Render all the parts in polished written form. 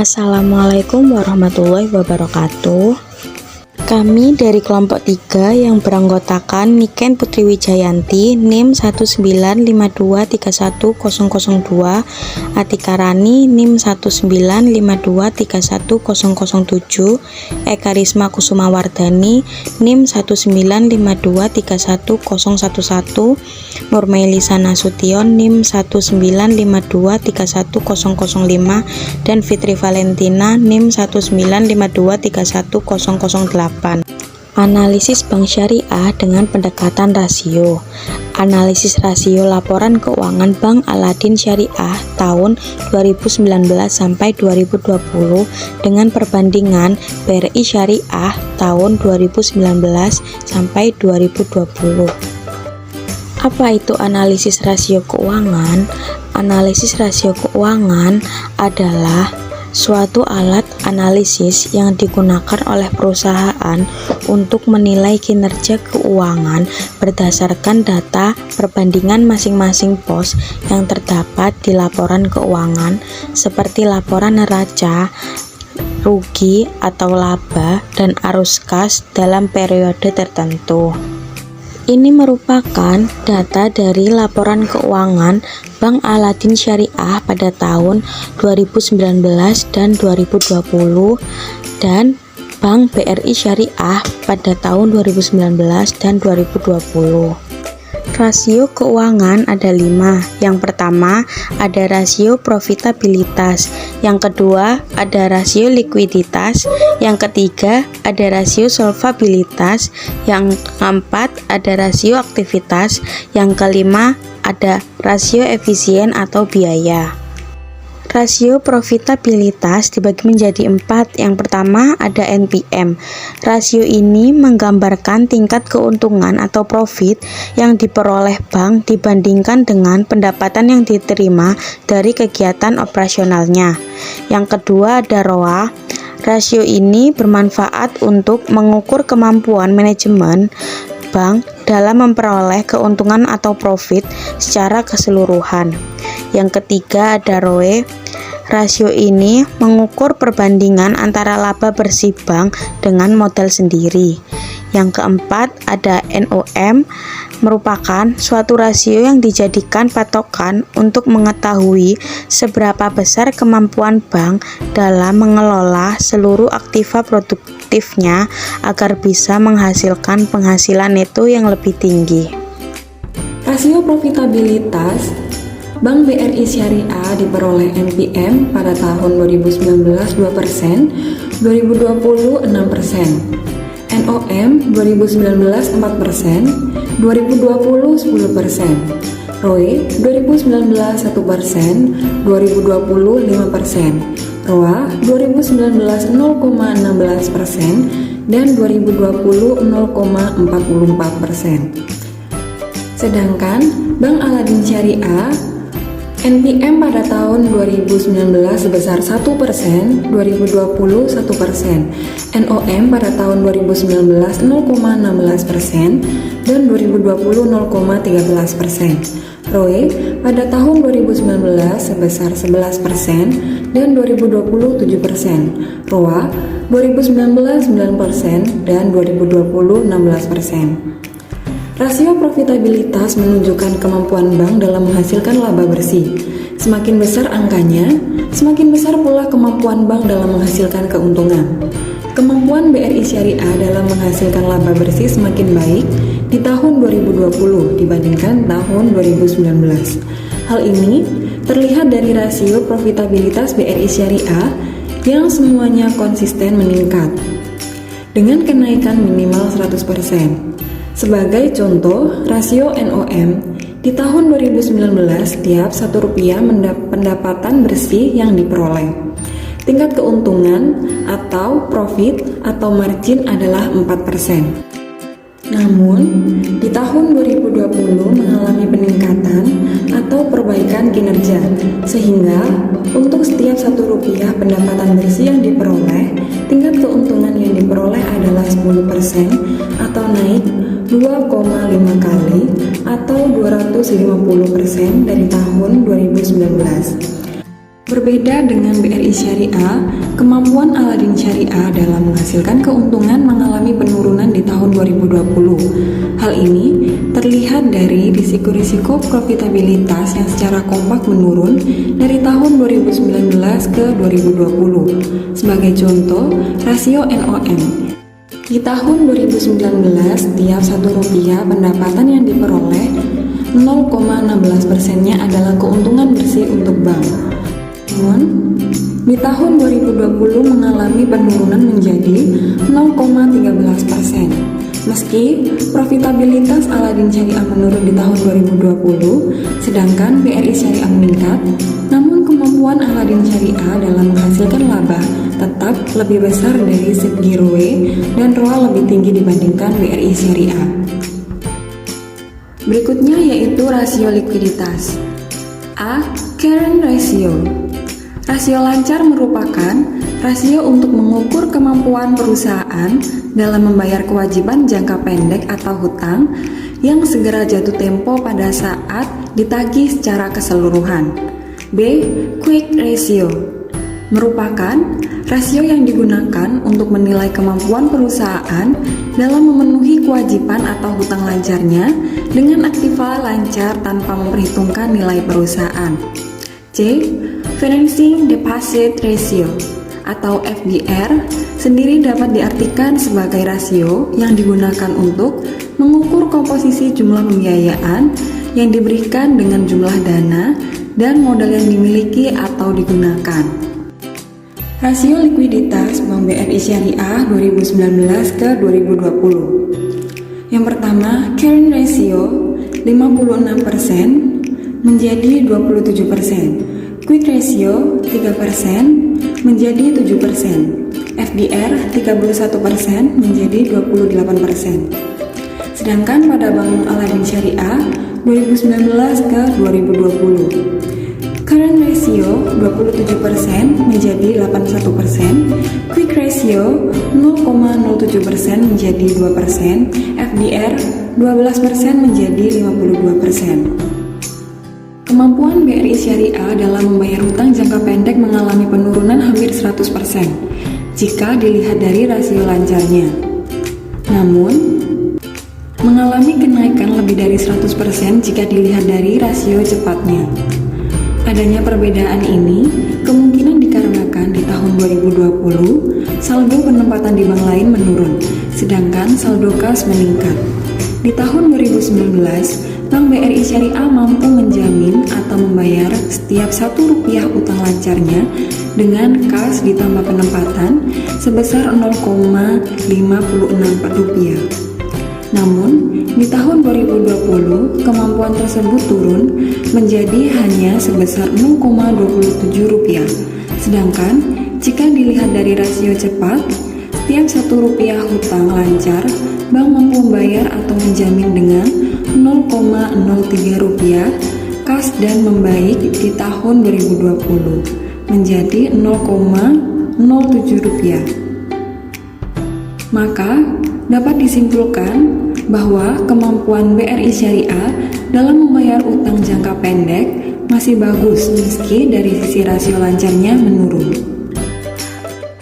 Assalamualaikum warahmatullahi wabarakatuh. Kami dari kelompok 3 yang beranggotakan Niken Putri Wijayanti, NIM 195231002, Atika Rani, NIM 195231007, Eka Risma Kusuma Wardani, NIM 195231011, Murmailisa Nasution, NIM 195231005, dan Fitri Valentina, NIM 195231008. Analisis bank syariah dengan pendekatan rasio. Analisis rasio laporan keuangan Bank Aladin Syariah tahun 2019 sampai 2020 dengan perbandingan BRI Syariah tahun 2019 sampai 2020. Apa itu analisis rasio keuangan? Analisis rasio keuangan adalah suatu alat analisis yang digunakan oleh perusahaan untuk menilai kinerja keuangan berdasarkan data perbandingan masing-masing pos yang terdapat di laporan keuangan seperti laporan neraca, rugi atau laba, dan arus kas dalam periode tertentu. Ini merupakan data dari laporan keuangan Bank Aladin Syariah pada tahun 2019 dan 2020 dan Bank BRI Syariah pada tahun 2019 dan 2020. Rasio keuangan ada 5. Yang pertama ada rasio profitabilitas, yang kedua ada rasio likuiditas, yang ketiga ada rasio solvabilitas, yang keempat ada rasio aktivitas, yang kelima ada rasio efisien atau biaya. Rasio profitabilitas dibagi menjadi 4. Yang pertama ada NPM. Rasio ini menggambarkan tingkat keuntungan atau profit yang diperoleh bank dibandingkan dengan pendapatan yang diterima dari kegiatan operasionalnya. Yang kedua ada ROA. Rasio ini bermanfaat untuk mengukur kemampuan manajemen bank dalam memperoleh keuntungan atau profit secara keseluruhan. Yang ketiga ada ROE. Rasio ini mengukur perbandingan antara laba bersih bank dengan modal sendiri. Yang keempat ada NOM, merupakan suatu rasio yang dijadikan patokan untuk mengetahui seberapa besar kemampuan bank dalam mengelola seluruh aktiva produktifnya agar bisa menghasilkan penghasilan neto yang lebih tinggi. Rasio profitabilitas Bank BRI Syariah diperoleh NPM pada tahun 2019 2%, 2020 6%, NOM 2019 4%, 2020 10%, ROE 2019 1%, 2020 5%, ROA 2019 0,16% dan 2020 0,44%. Sedangkan Bank Aladin Syariah NPM pada tahun 2019 sebesar 1%, 2020 1%, NOM pada tahun 2019 0,16% dan 2020 0,13%. ROE pada tahun 2019 sebesar 11% dan 2020 7%. ROA 2019 9% dan 2020 16%. Rasio profitabilitas menunjukkan kemampuan bank dalam menghasilkan laba bersih. Semakin besar angkanya, semakin besar pula kemampuan bank dalam menghasilkan keuntungan. Kemampuan BRI Syariah dalam menghasilkan laba bersih semakin baik di tahun 2020 dibandingkan tahun 2019. Hal ini terlihat dari rasio profitabilitas BRI Syariah yang semuanya konsisten meningkat dengan kenaikan minimal 100%. Sebagai contoh, rasio NOM di tahun 2019 tiap Rp1 pendapatan bersih yang diperoleh. Tingkat keuntungan atau profit atau margin adalah 4%. Namun, di tahun 2020 mengalami peningkatan atau perbaikan kinerja, sehingga untuk setiap Rp1 pendapatan bersih yang diperoleh, tingkat keuntungan yang diperoleh adalah 10% atau naik 2,5 kali atau 250% dari tahun 2019. Berbeda dengan BRI Syariah, kemampuan Aladin Syariah dalam menghasilkan keuntungan mengalami penurunan di tahun 2020. Hal ini terlihat dari risiko-risiko profitabilitas yang secara kompak menurun dari tahun 2019 ke 2020. Sebagai contoh, rasio NOM. Di tahun 2019, setiap Rp1 pendapatan yang diperoleh 0,16%-nya adalah keuntungan bersih untuk bank. Namun, di tahun 2020 mengalami penurunan menjadi 0,13%. Meski profitabilitas Aladin Syariah menurun di tahun 2020, sedangkan BRI Syariah meningkat, namun kemampuan Aladin Syariah dalam menghasilkan laba tetap lebih besar dari segi ROE dan ROA lebih tinggi dibandingkan BRI Syariah. Berikutnya yaitu rasio likuiditas. A. Current ratio. Rasio lancar merupakan rasio untuk mengukur kemampuan perusahaan dalam membayar kewajiban jangka pendek atau hutang yang segera jatuh tempo pada saat ditagih secara keseluruhan. B. Quick ratio merupakan rasio yang digunakan untuk menilai kemampuan perusahaan dalam memenuhi kewajiban atau hutang lancarnya dengan aktiva lancar tanpa memperhitungkan nilai perusahaan. C. Financing Deposit Ratio atau FDR sendiri dapat diartikan sebagai rasio yang digunakan untuk mengukur komposisi jumlah pembiayaan yang diberikan dengan jumlah dana dan modal yang dimiliki atau digunakan. Rasio likuiditas Bank BRI Syariah 2019 ke 2020. Yang pertama, current ratio 56% menjadi 27%. Quick ratio 3% menjadi 7%, FDR 31% menjadi 28%. Sedangkan pada Bank Aladin Syariah 2019 ke 2020, current ratio 27% menjadi 81%, quick ratio 0,07% menjadi 2%, FDR 12% menjadi 52%. Kemampuan BRI Syariah dalam membayar hutang jangka pendek mengalami penurunan hampir 100% jika dilihat dari rasio lancarnya. Namun, mengalami kenaikan lebih dari 100% jika dilihat dari rasio cepatnya. Adanya perbedaan ini kemungkinan dikarenakan di tahun 2020 saldo penempatan di bank lain menurun, sedangkan saldo kas meningkat. Di tahun 2019, Bank BRI Syariah mampu menjamin atau membayar setiap Rp1 utang lancarnya dengan kas ditambah penempatan sebesar Rp0,56. Namun, di tahun 2020, kemampuan tersebut turun menjadi hanya sebesar Rp0,27. Sedangkan, jika dilihat dari rasio cepat, setiap Rp1 hutang lancar, bank mampu membayar atau menjamin dengan Rp0,03 kas dan membaik di tahun 2020 menjadi Rp0,07. Maka dapat disimpulkan bahwa kemampuan BRI Syariah dalam membayar utang jangka pendek masih bagus meski dari sisi rasio lancarnya menurun.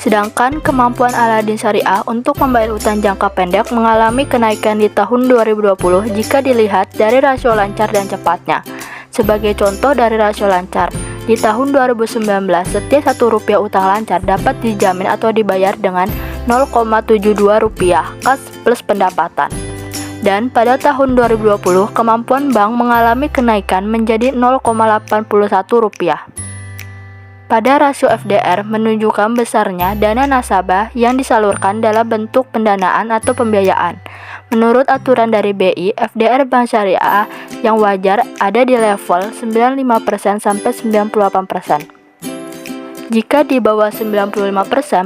Sedangkan kemampuan Aladin Syariah untuk membayar utang jangka pendek mengalami kenaikan di tahun 2020 jika dilihat dari rasio lancar dan cepatnya. Sebagai contoh dari rasio lancar, di tahun 2019 setiap Rp1 utang lancar dapat dijamin atau dibayar dengan Rp0,72 kas plus pendapatan. Dan pada tahun 2020 kemampuan bank mengalami kenaikan menjadi Rp0,81. Pada rasio FDR menunjukkan besarnya dana nasabah yang disalurkan dalam bentuk pendanaan atau pembiayaan. Menurut aturan dari BI, FDR Bank Syariah yang wajar ada di level 95% sampai 98%. Jika di bawah 95%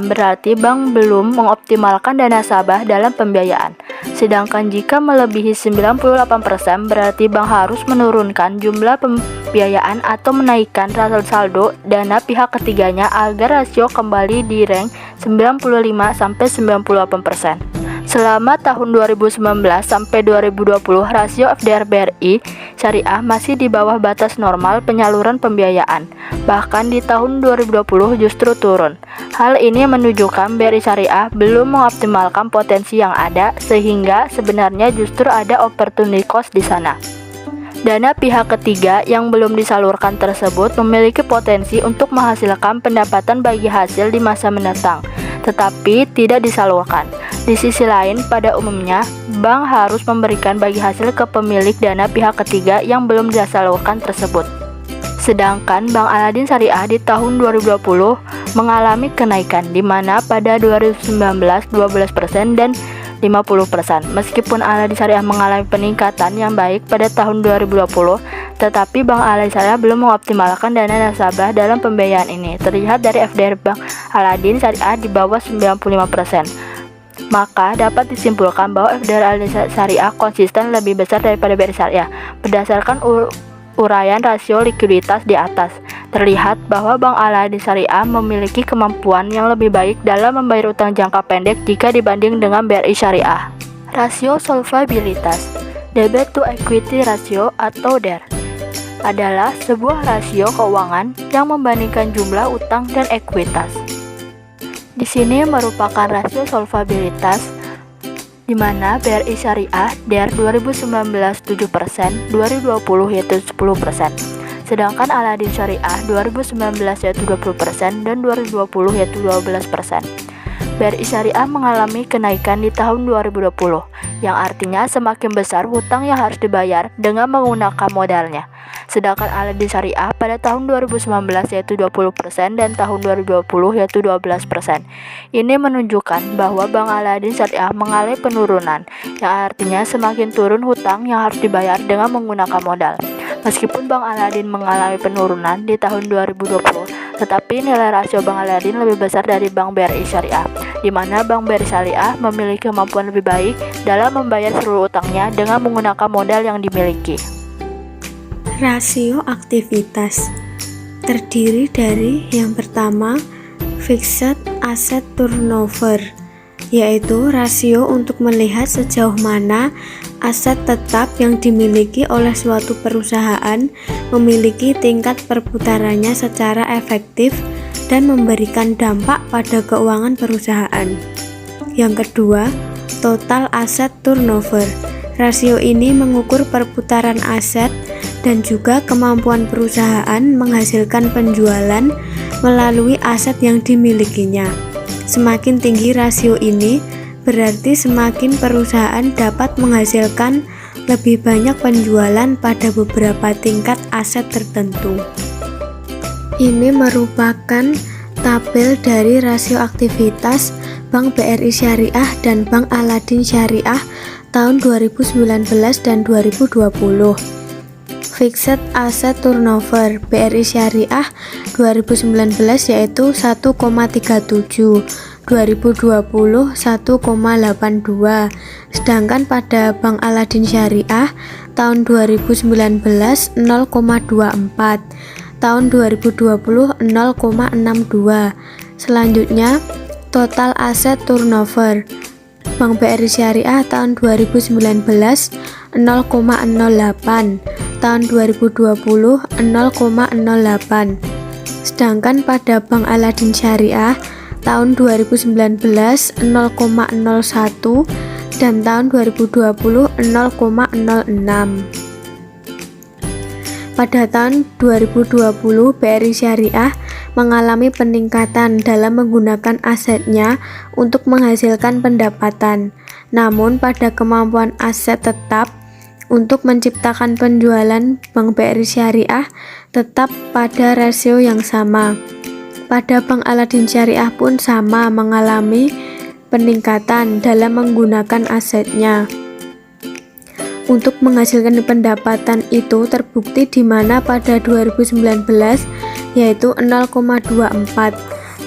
berarti bank belum mengoptimalkan dana nasabah dalam pembiayaan. Sedangkan jika melebihi 98% berarti bank harus menurunkan jumlah pembiayaan atau menaikkan saldo dana pihak ketiganya agar rasio kembali di rank 95 sampai 98%. Selama tahun 2019 sampai 2020, rasio FDR BRI Syariah masih di bawah batas normal penyaluran pembiayaan. Bahkan di tahun 2020 justru turun. Hal ini menunjukkan BRI Syariah belum mengoptimalkan potensi yang ada, sehingga sebenarnya justru ada opportunity cost di sana. Dana pihak ketiga yang belum disalurkan tersebut memiliki potensi untuk menghasilkan pendapatan bagi hasil di masa mendatang, tetapi tidak disalurkan. Di sisi lain, pada umumnya, bank harus memberikan bagi hasil ke pemilik dana pihak ketiga yang belum disalurkan tersebut. Sedangkan Bank Aladin Syariah di tahun 2020 mengalami kenaikan, di mana pada 2019 12% dan 50%. Meskipun Aladin Syariah mengalami peningkatan yang baik pada tahun 2020, tetapi Bank Aladin Syariah belum mengoptimalkan dana nasabah dalam pembiayaan ini. Terlihat dari FDR Bank Aladin Syariah di bawah 95%. Maka dapat disimpulkan bahwa FDR Aladin Syariah konsisten lebih besar daripada BRI Syariah. Berdasarkan uraian rasio likuiditas di atas, terlihat bahwa Bank Aladin Syariah memiliki kemampuan yang lebih baik dalam membayar utang jangka pendek jika dibanding dengan BRI Syariah. Rasio solvabilitas, debt to equity ratio atau DER, adalah sebuah rasio keuangan yang membandingkan jumlah utang dan ekuitas. Di sini merupakan rasio solvabilitas di mana BRI Syariah DER 2019 7%, 2020 yaitu 10%. Sedangkan Aladin Syariah 2019 yaitu 20% dan 2020 yaitu 12%. BRI Syariah mengalami kenaikan di tahun 2020, yang artinya semakin besar hutang yang harus dibayar dengan menggunakan modalnya. Sedangkan Aladin Syariah pada tahun 2019 yaitu 20% dan tahun 2020 yaitu 12%. Ini menunjukkan bahwa Bank Aladin Syariah mengalami penurunan, yang artinya semakin turun hutang yang harus dibayar dengan menggunakan modal. Meskipun Bank Aladin mengalami penurunan di tahun 2020, tetapi nilai rasio Bank Aladin lebih besar dari Bank BRI Syariah, di mana Bank BRI Syariah memiliki kemampuan lebih baik dalam membayar seluruh utangnya dengan menggunakan modal yang dimiliki. Rasio aktivitas terdiri dari yang pertama, fixed asset turnover, yaitu rasio untuk melihat sejauh mana aset tetap yang dimiliki oleh suatu perusahaan memiliki tingkat perputarannya secara efektif dan memberikan dampak pada keuangan perusahaan. Yang kedua, total asset turnover. Rasio ini mengukur perputaran aset dan juga kemampuan perusahaan menghasilkan penjualan melalui aset yang dimilikinya. Semakin tinggi rasio ini, berarti semakin perusahaan dapat menghasilkan lebih banyak penjualan pada beberapa tingkat aset tertentu. Ini merupakan tabel dari rasio aktivitas Bank BRI Syariah dan Bank Aladin Syariah tahun 2019 dan 2020. Fixed asset turnover BRI Syariah 2019 yaitu 1,37, 2020 1,82. Sedangkan pada Bank Aladin Syariah tahun 2019 0,24, tahun 2020 0,62. Selanjutnya, total aset turnover Bank BRI Syariah tahun 2019 0,08, tahun 2020 0,08. Sedangkan pada Bank Aladin Syariah tahun 2019 0,01 dan tahun 2020 0,06. Pada tahun 2020, BRI Syariah mengalami peningkatan dalam menggunakan asetnya untuk menghasilkan pendapatan. Namun pada kemampuan aset tetap untuk menciptakan penjualan, Bank BRI Syariah tetap pada rasio yang sama. Pada Bank Aladin Syariah pun sama mengalami peningkatan dalam menggunakan asetnya. Untuk menghasilkan pendapatan itu terbukti di mana pada 2019 yaitu 0,24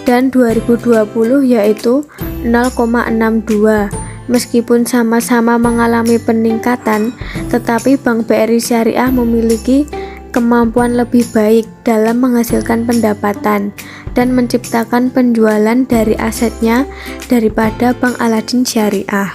dan 2020 yaitu 0,62. Meskipun sama-sama mengalami peningkatan, tetapi Bank BRI Syariah memiliki kemampuan lebih baik dalam menghasilkan pendapatan dan menciptakan penjualan dari asetnya daripada Bank Aladin Syariah.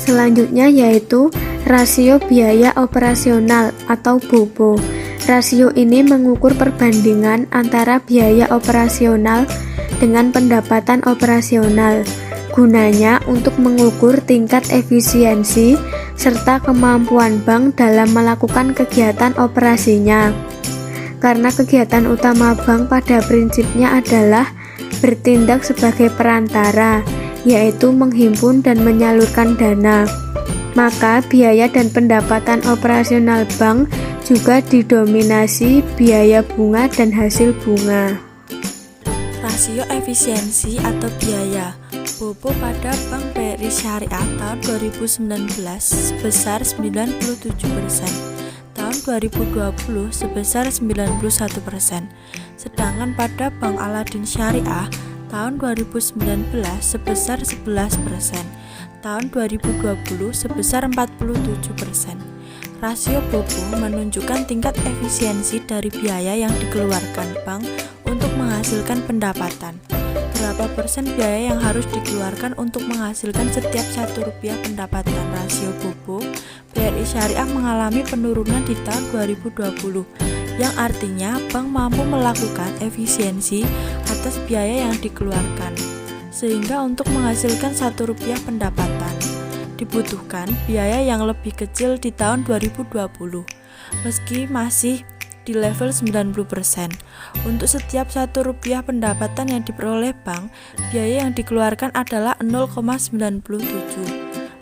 Selanjutnya yaitu rasio biaya operasional atau BOPO. Rasio ini mengukur perbandingan antara biaya operasional dengan pendapatan operasional. Gunanya untuk mengukur tingkat efisiensi serta kemampuan bank dalam melakukan kegiatan operasinya. Karena kegiatan utama bank pada prinsipnya adalah bertindak sebagai perantara, yaitu menghimpun dan menyalurkan dana, maka biaya dan pendapatan operasional bank juga didominasi biaya bunga dan hasil bunga. Rasio efisiensi atau biaya BOPO pada Bank BRI Syariah tahun 2019 sebesar 97%, tahun 2020 sebesar 91%, sedangkan pada Bank Aladin Syariah tahun 2019 sebesar 11%, tahun 2020 sebesar 47%. Rasio BOPO menunjukkan tingkat efisiensi dari biaya yang dikeluarkan bank untuk menghasilkan pendapatan. Berapa persen biaya yang harus dikeluarkan untuk menghasilkan setiap Rp1 pendapatan? Rasio BOPO BRI Syariah mengalami penurunan di tahun 2020, yang artinya bank mampu melakukan efisiensi atas biaya yang dikeluarkan, sehingga untuk menghasilkan Rp1 pendapatan dibutuhkan biaya yang lebih kecil di tahun 2020, meski masih di level 90%. Untuk setiap Rp1 pendapatan yang diperoleh bank, biaya yang dikeluarkan adalah 0,97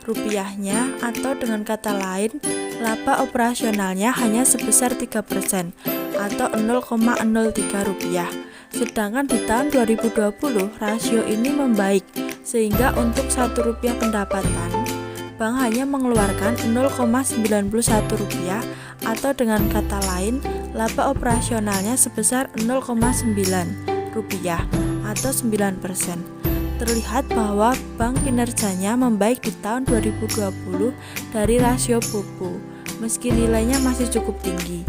rupiahnya, atau dengan kata lain, laba operasionalnya hanya sebesar 3% atau 0,03 rupiah. Sedangkan di tahun 2020 rasio ini membaik, sehingga untuk Rp1 pendapatan bank hanya mengeluarkan 0,91 rupiah, atau dengan kata lain laba operasionalnya sebesar 0,9 rupiah atau 9%. Terlihat bahwa bank kinerjanya membaik di tahun 2020 dari rasio BOPO, meski nilainya masih cukup tinggi.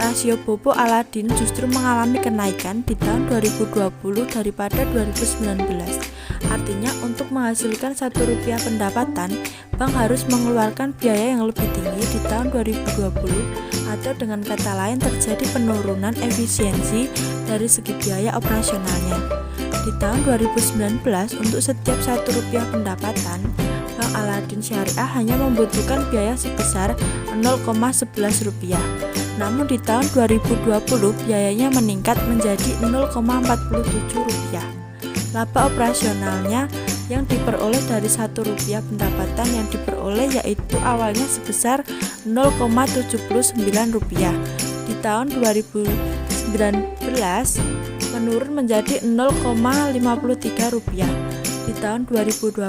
Rasio BOPO Aladin justru mengalami kenaikan di tahun 2020 daripada 2019. Artinya untuk menghasilkan Rp1 pendapatan, bank harus mengeluarkan biaya yang lebih tinggi di tahun 2020, atau dengan kata lain terjadi penurunan efisiensi dari segi biaya operasionalnya. Di tahun 2019 untuk setiap Rp1 pendapatan, Bank Aladin Syariah hanya membutuhkan biaya sebesar 0,11 rupiah. Namun di tahun 2020 biayanya meningkat menjadi 0,47 rupiah. Laba operasionalnya yang diperoleh dari Rp1 pendapatan yang diperoleh yaitu awalnya sebesar 0,79 rupiah. Di tahun 2019 menurun menjadi 0,53 rupiah. Di tahun 2020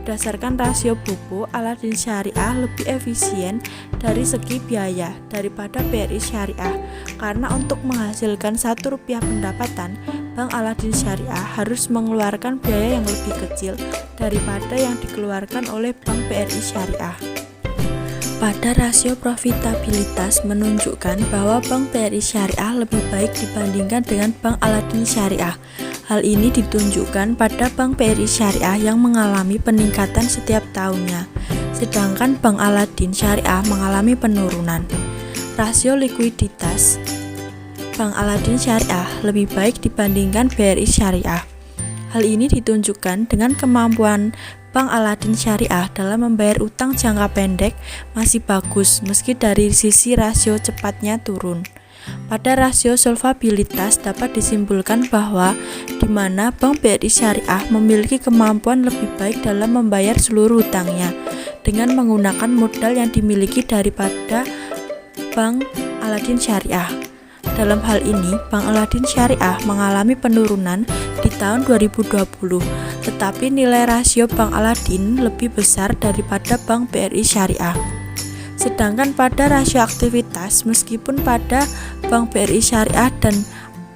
berdasarkan rasio BOPO, Aladin Syariah lebih efisien dari segi biaya daripada BRI Syariah, karena untuk menghasilkan Rp1 pendapatan, Bank Aladin Syariah harus mengeluarkan biaya yang lebih kecil daripada yang dikeluarkan oleh Bank BRI Syariah. Pada rasio profitabilitas menunjukkan bahwa Bank BRI Syariah lebih baik dibandingkan dengan Bank Aladin Syariah. Hal ini ditunjukkan pada Bank BRI Syariah yang mengalami peningkatan setiap tahunnya, sedangkan Bank Aladin Syariah mengalami penurunan. Rasio likuiditas Bank Aladin Syariah lebih baik dibandingkan BRI Syariah. Hal ini ditunjukkan dengan kemampuan Bank Aladin Syariah dalam membayar utang jangka pendek masih bagus meski dari sisi rasio cepatnya turun. Pada rasio solvabilitas dapat disimpulkan bahwa di mana Bank BRI Syariah memiliki kemampuan lebih baik dalam membayar seluruh utangnya dengan menggunakan modal yang dimiliki daripada Bank Aladin Syariah. Dalam hal ini, Bank Aladin Syariah mengalami penurunan di tahun 2020, tetapi nilai rasio Bank Aladin lebih besar daripada Bank BRI Syariah. Sedangkan pada rasio aktivitas, meskipun pada Bank BRI Syariah dan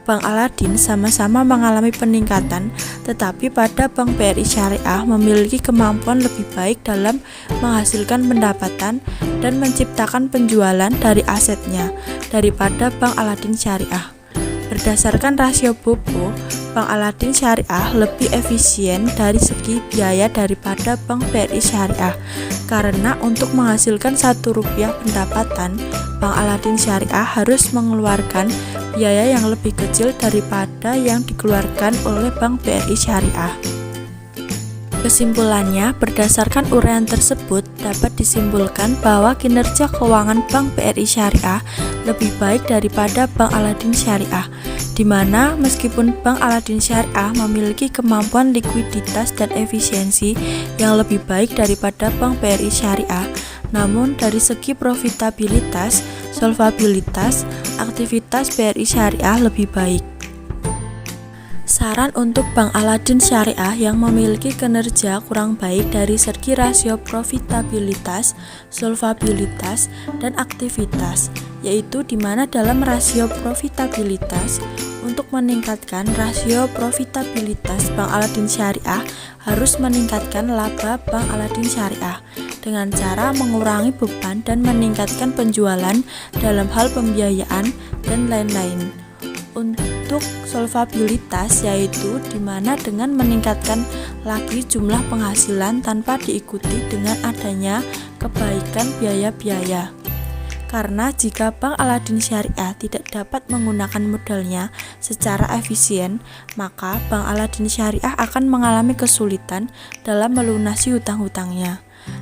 Bank Aladin sama-sama mengalami peningkatan, tetapi pada Bank BRI Syariah memiliki kemampuan lebih baik dalam menghasilkan pendapatan dan menciptakan penjualan dari asetnya daripada Bank Aladin Syariah. Berdasarkan rasio Bobo, Bank Aladin Syariah lebih efisien dari segi biaya daripada Bank BRI Syariah. Karena untuk menghasilkan Rp1 pendapatan, Bank Aladin Syariah harus mengeluarkan biaya yang lebih kecil daripada yang dikeluarkan oleh Bank BRI Syariah. Kesimpulannya, berdasarkan uraian tersebut dapat disimpulkan bahwa kinerja keuangan Bank BRI Syariah lebih baik daripada Bank Aladin Syariah, di mana meskipun Bank Aladin Syariah memiliki kemampuan likuiditas dan efisiensi yang lebih baik daripada Bank BRI Syariah, namun dari segi profitabilitas, solvabilitas, aktivitas BRI Syariah lebih baik. Saran untuk Bank Aladin Syariah yang memiliki kinerja kurang baik dari segi rasio profitabilitas, solvabilitas, dan aktivitas, yaitu di mana dalam rasio profitabilitas, untuk meningkatkan rasio profitabilitas Bank Aladin Syariah harus meningkatkan laba Bank Aladin Syariah dengan cara mengurangi beban dan meningkatkan penjualan dalam hal pembiayaan dan lain-lain. Untuk solvabilitas, yaitu dimana dengan meningkatkan lagi jumlah penghasilan tanpa diikuti dengan adanya kebaikan biaya-biaya. Karena jika Bank Aladin Syariah tidak dapat menggunakan modalnya secara efisien, maka Bank Aladin Syariah akan mengalami kesulitan dalam melunasi hutang-hutangnya.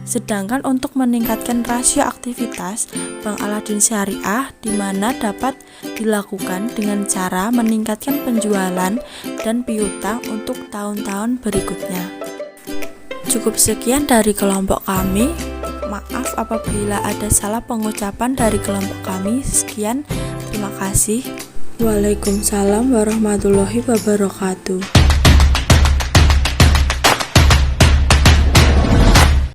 Sedangkan untuk meningkatkan rasio aktivitas Bank Aladin Syariah di mana dapat dilakukan dengan cara meningkatkan penjualan dan piutang untuk tahun-tahun berikutnya. Cukup sekian dari kelompok kami. Maaf apabila ada salah pengucapan dari kelompok kami. Sekian, terima kasih. Waalaikumsalam warahmatullahi wabarakatuh.